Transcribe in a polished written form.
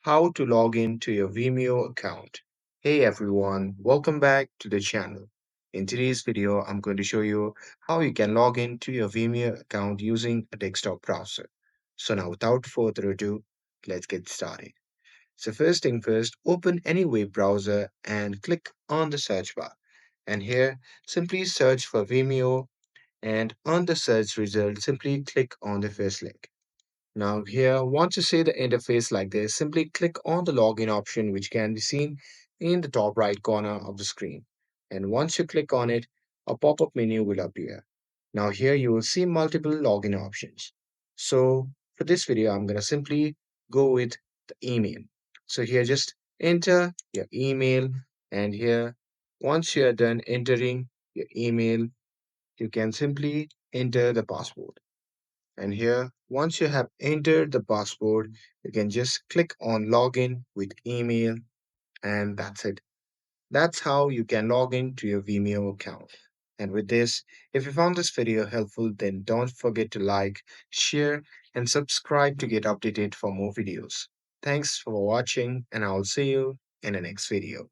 How to log in to your Vimeo account. Hey everyone, welcome back to the channel. In today's video, I'm going to show you how you can log in to your Vimeo account using a desktop browser. So now without further ado, let's get started. So first thing first, open any web browser and click on the search bar. And here, simply search for Vimeo and on the search result, simply click on the first link. Now here, once you see the interface like this, simply click on the login option which can be seen in the top right corner of the screen. And once you click on it, a pop-up menu will appear. Now here you will see multiple login options. So for this video, I'm going to simply go with the email. So here just enter your email and here once you are done entering your email, you can simply enter the password. And here, once you have entered the password, you can just click on login with email, and that's it. That's how you can log in to your Vimeo account. And with this, if you found this video helpful, then don't forget to like, share, and subscribe to get updated for more videos. Thanks for watching, and I'll see you in the next video.